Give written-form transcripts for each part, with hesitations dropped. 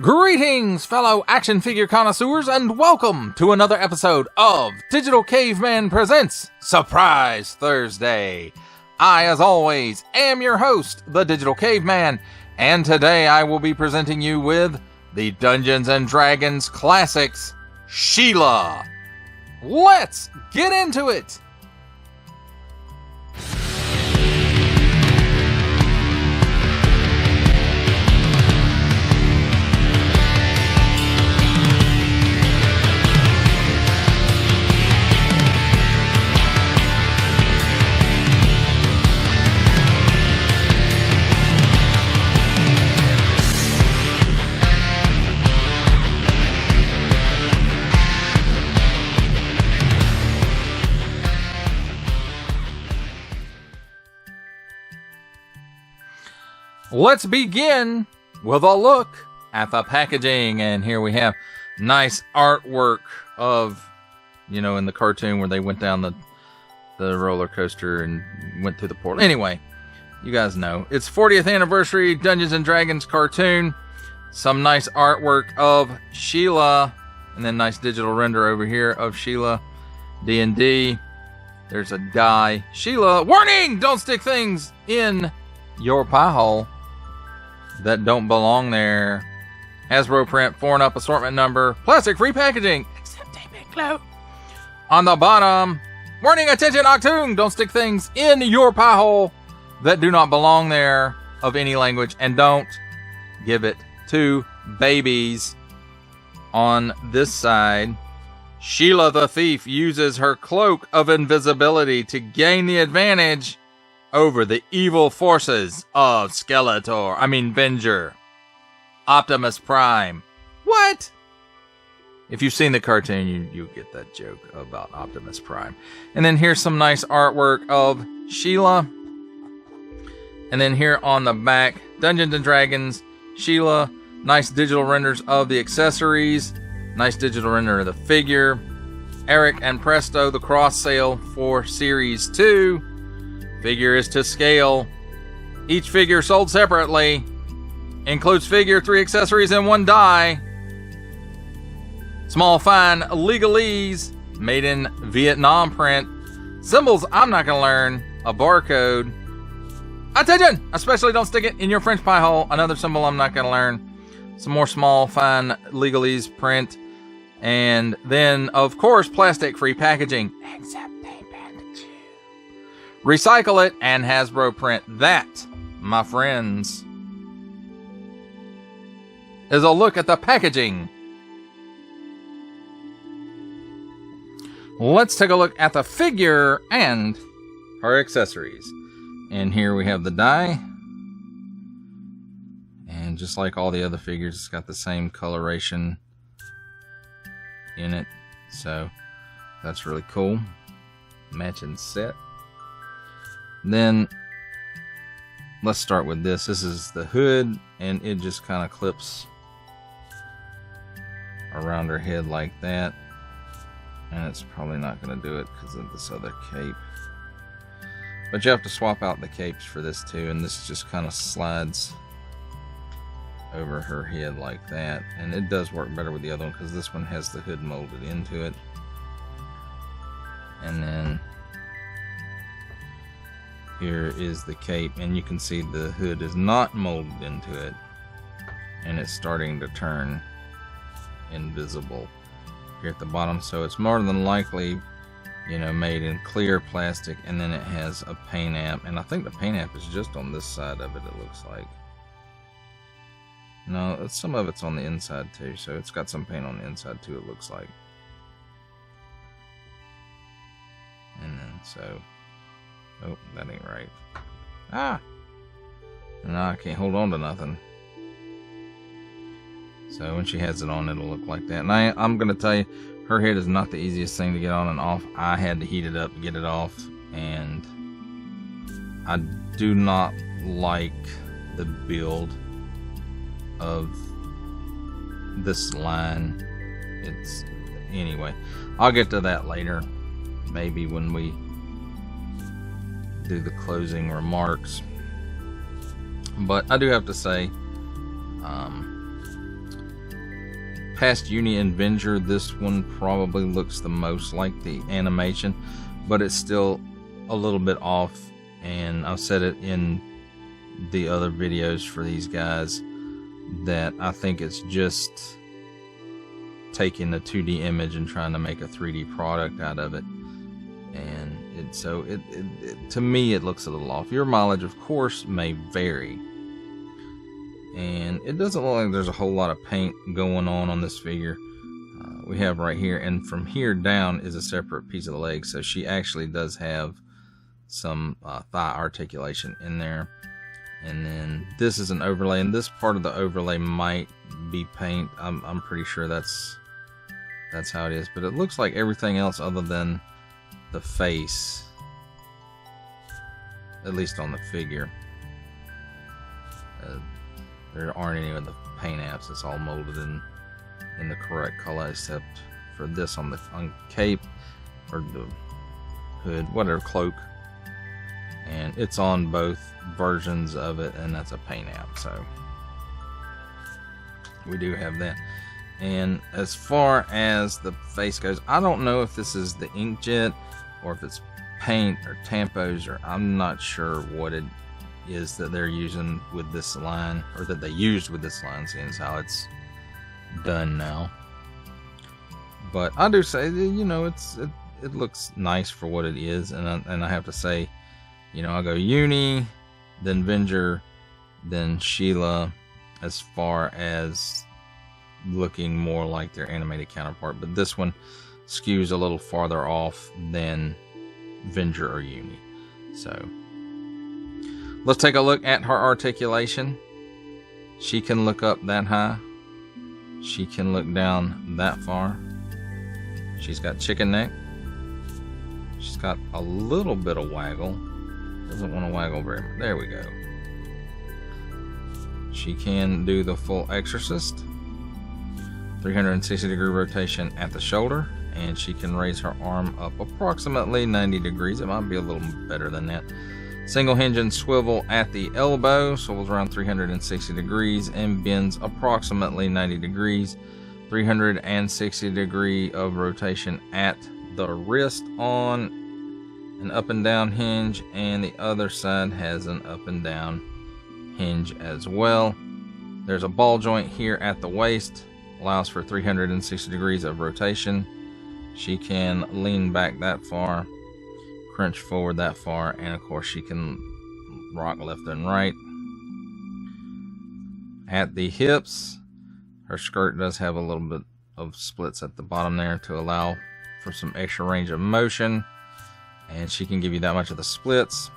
Greetings, fellow action figure connoisseurs, and welcome to another episode of Digital Caveman Presents Surprise Thursday. I, as always, am your host, the Digital Caveman, and today I will be presenting you with the Dungeons Dragons Classics Shiela. Let's get into it! Let's begin with a look at the packaging, and here we have nice artwork of, in the cartoon where they went down the roller coaster and went through the portal. Anyway, you guys know, it's 40th anniversary Dungeons and Dragons cartoon, some nice artwork of Shiela, and then nice digital render over here of Shiela D&D. There's a die. Shiela, warning! Don't stick things in your pie hole that don't belong there. Hasbro print, 4-and-up assortment number, plastic-free packaging, except a big glow. On the bottom, warning, attention, Octoon, don't stick things in your pie hole that do not belong there of any language, and don't give it to babies. On this side, Shiela the Thief uses her cloak of invisibility to gain the advantage over the evil forces of Venger. Optimus Prime. What? If you've seen the cartoon, you get that joke about Optimus Prime. And then here's some nice artwork of Shiela. And then here on the back, Dungeons and Dragons, Shiela. Nice digital renders of the accessories. Nice digital render of the figure. Eric and Presto, the cross sale for Series 2. Figure is to scale. Each figure sold separately. Includes figure, 3 accessories, and 1 die. Small fine legalese. Made in Vietnam print. Symbols I'm not going to learn. A barcode. Attention! Especially don't stick it in your French pie hole. Another symbol I'm not going to learn. Some more small fine legalese print. And then, of course, plastic-free packaging. Except recycle it and Hasbro print. That, my friends, is a look at the packaging. Let's take a look at the figure and her accessories. And here we have the die. And just like all the other figures, it's got the same coloration in it. So that's really cool. Matching set. Then let's start with this. This is the hood, and it just kind of clips around her head like that. And it's probably not going to do it because of this other cape. But you have to swap out the capes for this too, and this just kind of slides over her head like that. And it does work better with the other one because this one has the hood molded into it. And then here is the cape, and you can see the hood is not molded into it, and it's starting to turn invisible here at the bottom. So it's more than likely, made in clear plastic, and then it has a paint app, and I think the paint app is just on this side of it, it looks like. No, some of it's on the inside too, so it's got some paint on the inside too, it looks like. And then so... oh, that ain't right. Ah! No, I can't hold on to nothing. So when she has it on, it'll look like that. And I'm going to tell you, her head is not the easiest thing to get on and off. I had to heat it up to get it off. And I do not like the build of this line. Anyway, I'll get to that later. Maybe when we do the closing remarks. But I do have to say, past Uni and Venger, this one probably looks the most like the animation, but it's still a little bit off, and I've said it in the other videos for these guys that I think it's just taking the 2D image and trying to make a 3D product out of it, and to me it looks a little off. Your mileage, of course, may vary, and it doesn't look like there's a whole lot of paint going on this figure. We have right here, and from here down is a separate piece of the leg, so she actually does have some thigh articulation in there. And then this is an overlay, and this part of the overlay might be paint. I'm pretty sure that's how it is, but it looks like everything else other than the face, at least on the figure, there aren't any of the paint apps. It's all molded in the correct color, except for this on cape or the hood, whatever, cloak, and it's on both versions of it, and that's a paint app, so we do have that. And as far as the face goes, I don't know if this is the inkjet or if it's paint or tampos, or I'm not sure what it is that they're using with this line, or that they used with this line, seeing as how it's done now. But I do say that, you know, it looks nice for what it is, and I have to say, you know, I'll go Uni, then Venger, then Shiela, as far as looking more like their animated counterpart, but this one skews a little farther off than Venger or Uni. So let's take a look at her articulation. She can look up that high, she can look down that far. She's got chicken neck, she's got a little bit of waggle, doesn't want to waggle very much. There we go. She can do the full exorcist, 360 degree rotation at the shoulder, and she can raise her arm up approximately 90 degrees. It might be a little better than that. Single hinge and swivel at the elbow, swivels around 360 degrees and bends approximately 90 degrees. 360 degree of rotation at the wrist on an up and down hinge, and the other side has an up and down hinge as well. There's a ball joint here at the waist, allows for 360 degrees of rotation. She can lean back that far, crunch forward that far, and of course she can rock left and right. At the hips, her skirt does have a little bit of splits at the bottom there to allow for some extra range of motion, and she can give you that much of the splits.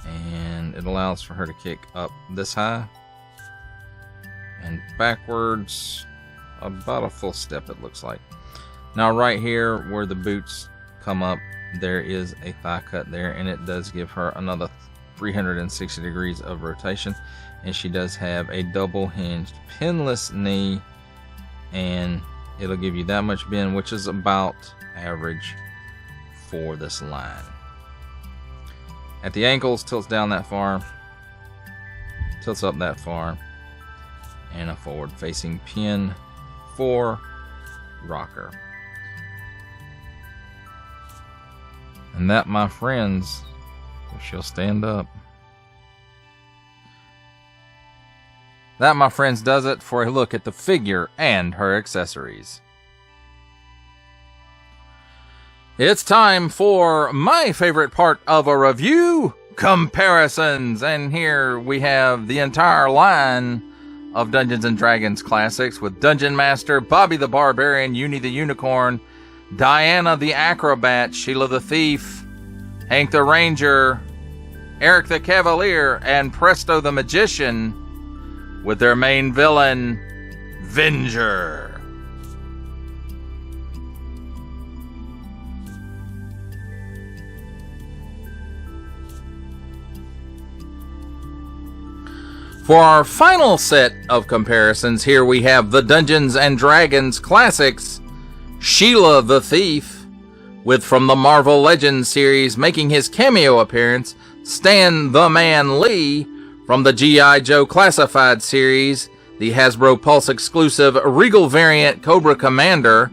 And it allows for her to kick up this high and backwards about a full step, it looks like. Now right here where the boots come up, there is a thigh cut there, and it does give her another 360 degrees of rotation, and she does have a double hinged pinless knee, and it'll give you that much bend, which is about average for this line. At the ankles, tilts down that far, tilts up that far, and a forward facing pin for rocker. And that, my friends, if she'll stand up, that, my friends, does it for a look at the figure and her accessories. It's time for my favorite part of a review, comparisons. And here we have the entire line of Dungeons and Dragons Classics with Dungeon Master, Bobby the Barbarian, Uni the Unicorn, Diana the Acrobat, Sheila the Thief, Hank the Ranger, Eric the Cavalier, and Presto the Magician, with their main villain, Venger. For our final set of comparisons, here we have the Dungeons and Dragons Classics Sheila the Thief, with, from the Marvel Legends series, making his cameo appearance, Stan the Man Lee From the G.I. Joe Classified series, the Hasbro Pulse exclusive Regal variant Cobra Commander.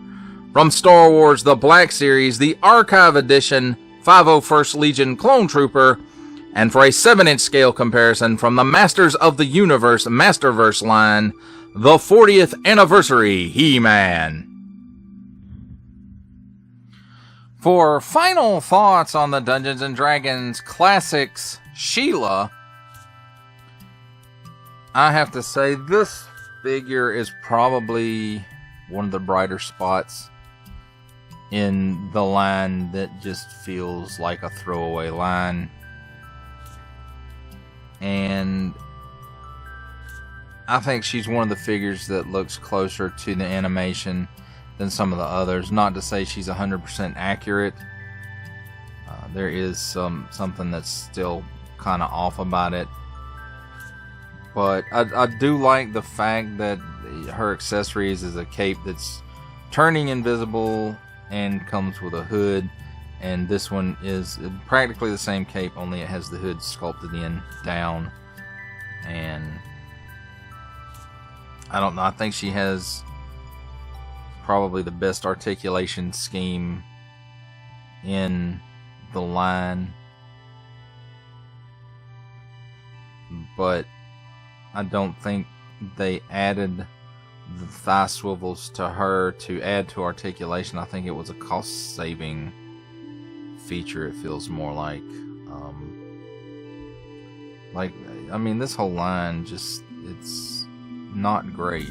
From Star Wars The Black Series, the Archive Edition 501st Legion Clone Trooper. And for a 7-inch scale comparison from the Masters of the Universe Masterverse line, the 40th Anniversary He-Man. For final thoughts on the Dungeons & Dragons Classics Shiela, I have to say this figure is probably one of the brighter spots in the line that just feels like a throwaway line. And I think she's one of the figures that looks closer to the animation than some of the others. Not to say she's 100% accurate. There is something that's still kind of off about it. But I do like the fact that her accessories is a cape that's turning invisible and comes with a hood. And this one is practically the same cape, only it has the hood sculpted in down. And I don't know, I think she has probably the best articulation scheme in the line. But I don't think they added the thigh swivels to her to add to articulation. I think it was a cost-saving feature. It feels more like I mean, this whole line just, it's not great,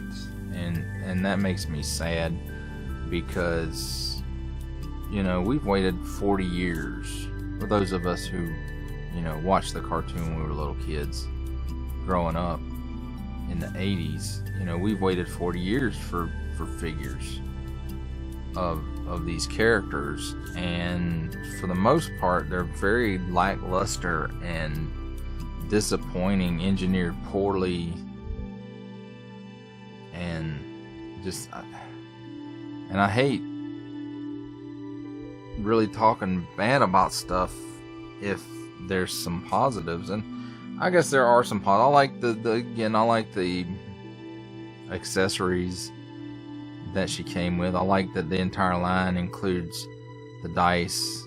and that makes me sad, because, you know, we've waited 40 years for those of us who, you know, watched the cartoon when we were little kids growing up in the 80s. You know, we've waited 40 years for figures of these characters, and for the most part they're very lackluster and disappointing, engineered poorly, and just and I hate really talking bad about stuff if there's some positives, and I guess there are some positives. I like I like the accessories that she came with. I like that the entire line includes the dice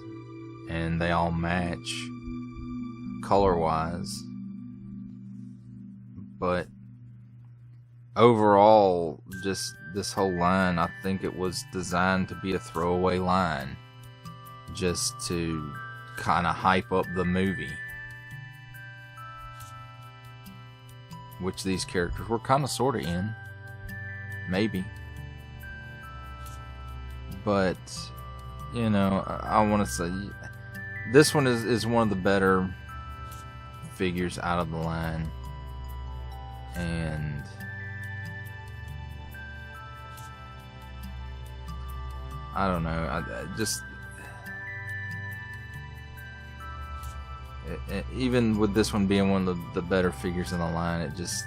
and they all match color wise. But overall, just this whole line, I think it was designed to be a throwaway line just to kind of hype up the movie, which these characters were kind of sort of in, maybe. But, you know, I want to say this one is one of the better figures out of the line. And I don't know, I just even with this one being one of the better figures in the line, it just,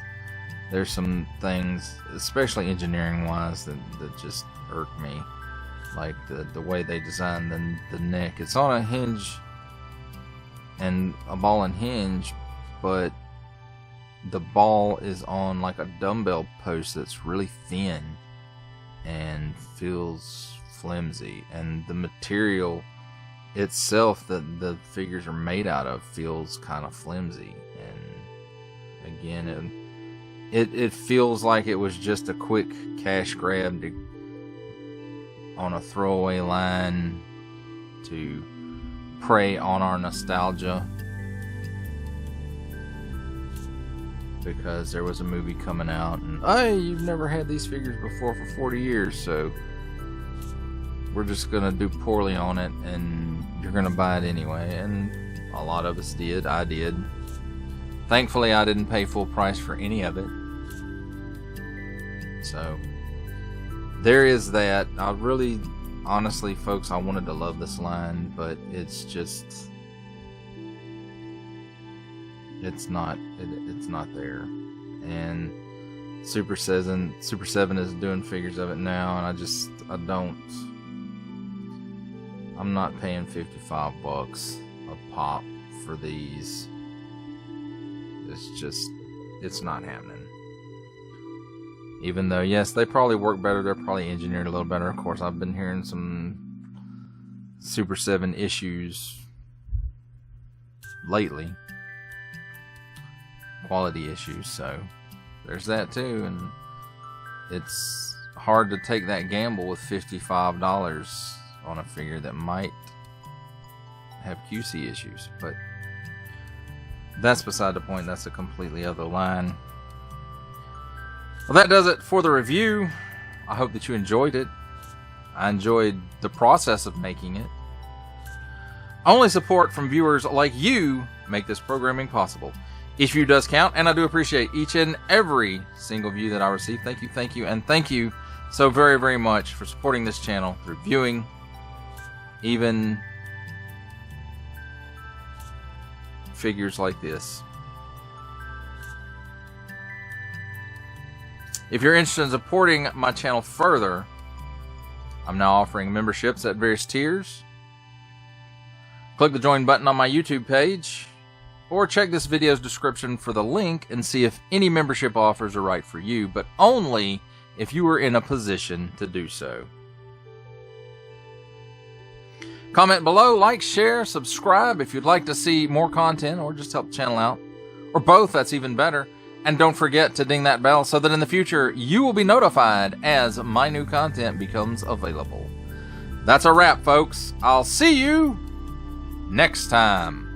there's some things, especially engineering wise, that just irk me. Like the way they designed the neck. It's on a hinge and a ball and hinge, but the ball is on like a dumbbell post that's really thin and feels flimsy, and the material itself that the figures are made out of feels kind of flimsy. And again, it feels like it was just a quick cash grab on a throwaway line to prey on our nostalgia, because there was a movie coming out and, hey, you've never had these figures before for 40 years, so we're just gonna do poorly on it and you're gonna buy it anyway. And a lot of us did. I did. Thankfully I didn't pay full price for any of it, so there is that. I really, honestly, folks, I wanted to love this line, but it's just, it's not there. And Super 7 is doing figures of it now, and I'm not paying $55 a pop for these. it's not happening. Even though, yes, they probably work better. They're probably engineered a little better. Of course, I've been hearing some Super 7 issues lately. Quality issues, so there's that too. And it's hard to take that gamble with $55 on a figure that might have QC issues. But that's beside the point. That's a completely other line. Well, that does it for the review. I hope that you enjoyed it. I enjoyed the process of making it. Only support from viewers like you make this programming possible. Each view does count, and I do appreciate each and every single view that I receive. Thank you, and thank you so very, very much for supporting this channel through viewing, even figures like this. If you're interested in supporting my channel further, I'm now offering memberships at various tiers. Click the join button on my YouTube page, or check this video's description for the link and see if any membership offers are right for you, but only if you are in a position to do so. Comment below, like, share, subscribe if you'd like to see more content or just help the channel out, or both, that's even better. And don't forget to ding that bell so that in the future you will be notified as my new content becomes available. That's a wrap, folks. I'll see you next time.